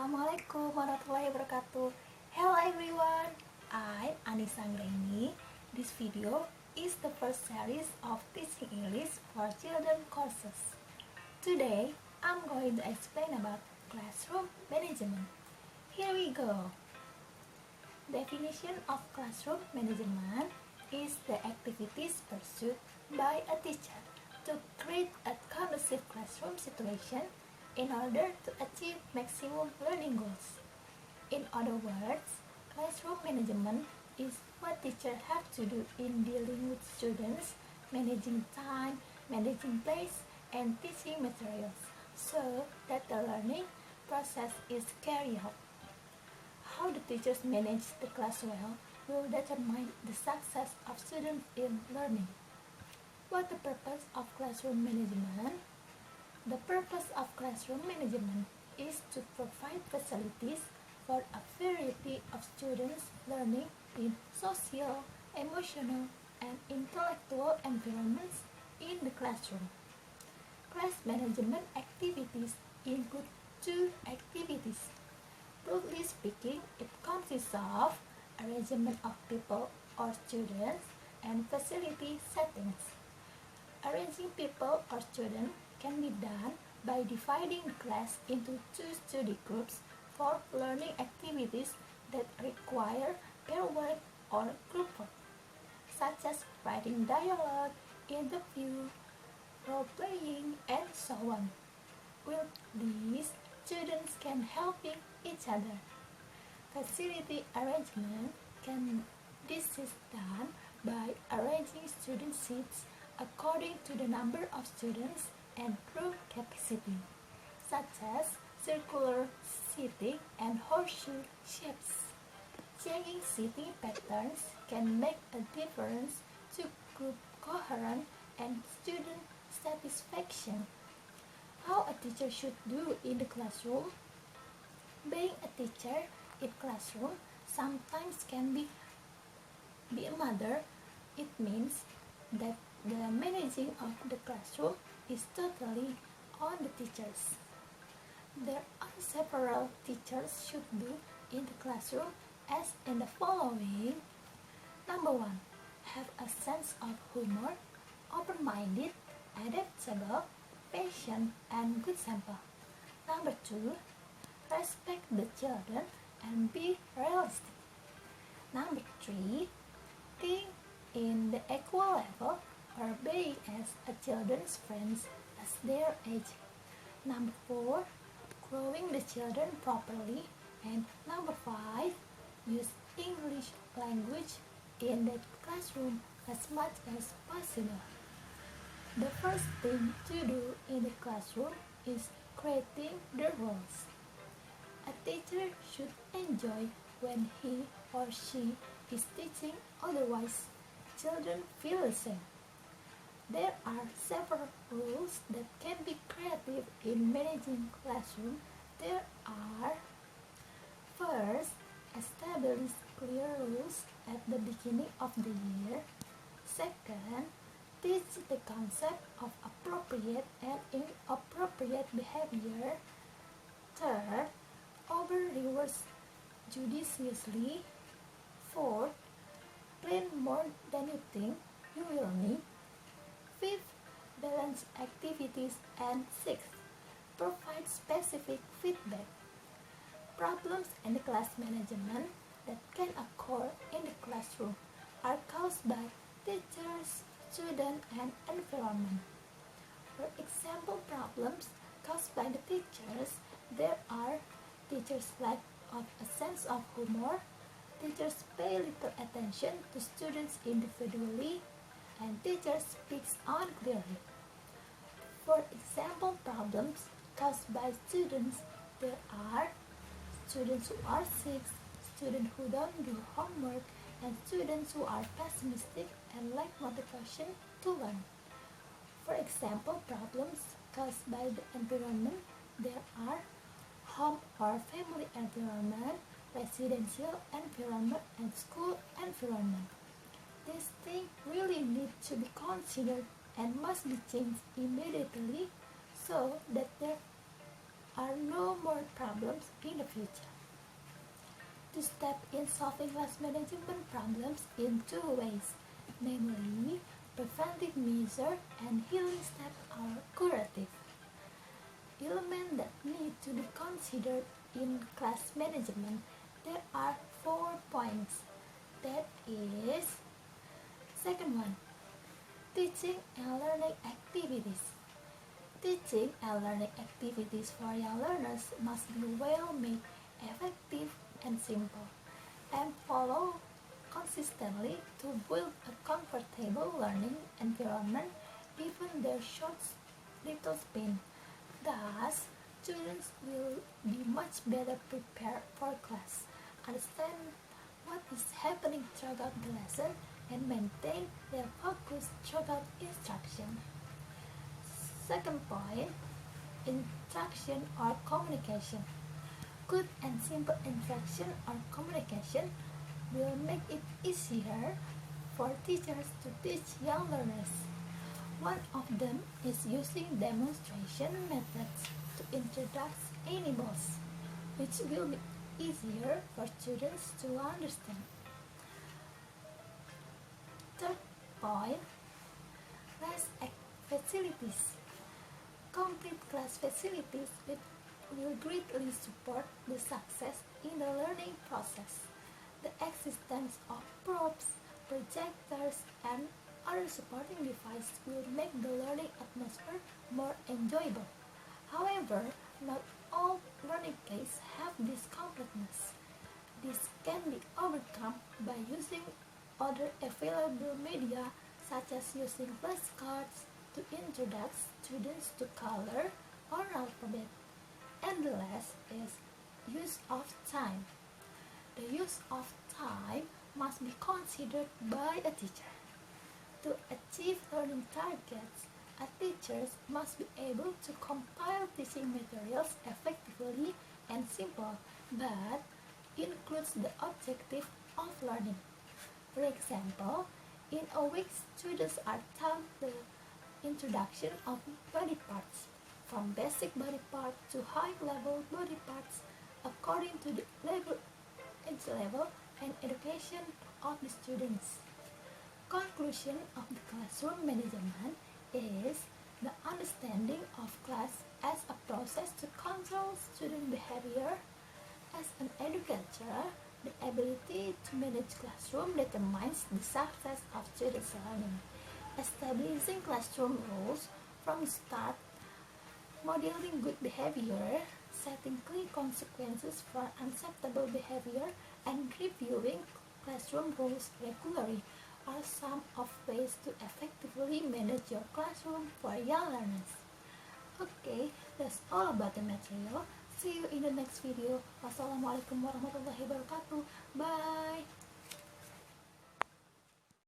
Assalamualaikum warahmatullahi wabarakatuh. Hello everyone, I'm Annisa Anggraini. This video is the first series of Teaching English for Children courses. Today, I'm going to explain about classroom management. Here we go. Definition of classroom management is the activities pursued by a teacher to create a conducive classroom situation in order to achieve maximum learning goals. In other words, classroom management is what teachers have to do in dealing with students, managing time, managing place, and teaching materials so that the learning process is carried out. How the teachers manage the class well will determine the success of students in learning. What the purpose of classroom management? The purpose of classroom management is to provide facilities for a variety of students learning in social, emotional, and intellectual environments in the classroom. Class management activities include two activities. Broadly speaking, it consists of arrangement of people or students and facility settings. Arranging people or students can be done by dividing the class into two study groups for learning activities that require pair work or group work, such as writing dialogue, interview, role-playing, and so on. With these, students can help each other. Facility arrangement this is done by arranging student seats according to the number of students and group capacity, such as circular seating and horseshoe shapes. Changing seating patterns can make a difference to group coherence and student satisfaction. How a teacher should do in the classroom? Being a teacher in classroom sometimes can be a mother. It means that the managing of the classroom is totally on the teachers. There are several teachers should do in the classroom as in the following. Number 1. Have a sense of humor, open-minded, adaptable, patient, and good sample. Number 2. Respect the children and be realistic. Number 3. Think in the equal level or being as a children's friends as their age. Number 4. Growing the children properly. And number 5. Use English language in the classroom as much as possible. The first thing to do in the classroom is creating the roles. A teacher should enjoy when he or she is teaching, otherwise children feel the same. There are several rules that can be creative in managing classroom. There are: first, establish clear rules at the beginning of the year. Second, teach the concept of appropriate and inappropriate behavior. Third, over-reward judiciously. Fourth, plan more than you think you will need. Fifth, balance activities. And sixth, provide specific feedback. Problems in the class management that can occur in the classroom are caused by teachers, students, and environment. For example, problems caused by the teachers, there are teachers' lack of a sense of humor, teachers pay little attention to students individually, and teachers speaks unclearly. For example, problems caused by students, there are students who are sick, students who don't do homework, and students who are pessimistic and lack motivation to learn. For example, problems caused by the environment, there are home or family environment, residential environment, and school environment. These things really need to be considered and must be changed immediately so that there are no more problems in the future. To step in solving class management problems in two ways, namely preventive measure and healing step are curative. Elements that need to be considered in class management, there are 4 points. That is, second one, teaching and learning activities. Teaching and learning activities for young learners must be well made, effective, and simple, and follow consistently to build a comfortable learning environment given their short little span. Thus, students will be much better prepared for class, understand what is happening throughout the lesson, and maintain their focus throughout instruction. Second point, instruction or communication. Good and simple instruction or communication will make it easier for teachers to teach young learners. One of them is using demonstration methods to introduce animals, which will be easier for students to understand. Third point, class facilities. Complete class facilities will greatly support the success in the learning process. The existence of props, projectors, and other supporting devices will make the learning atmosphere more enjoyable. However, not all learning places have this completeness. This can be overcome by using other available media, such as using flashcards to introduce students to color or alphabet. And the last is use of time. The use of time must be considered by a teacher. To achieve learning targets, a teacher must be able to compile teaching materials effectively and simple, but includes the objective of learning. For example, in a week, students are taught the introduction of body parts, from basic body parts to high-level body parts, according to the age level and education of the students. Conclusion of the classroom management is the understanding of class as a process to control student behavior. As an educator, the ability to manage classroom determines the success of students' learning. Establishing classroom rules from the start, modeling good behavior, setting clear consequences for unacceptable behavior, and reviewing classroom rules regularly are some of ways to effectively manage your classroom for young learners. Okay, that's all about the material. See you in the next video. Wassalamualaikum warahmatullahi wabarakatuh. Bye.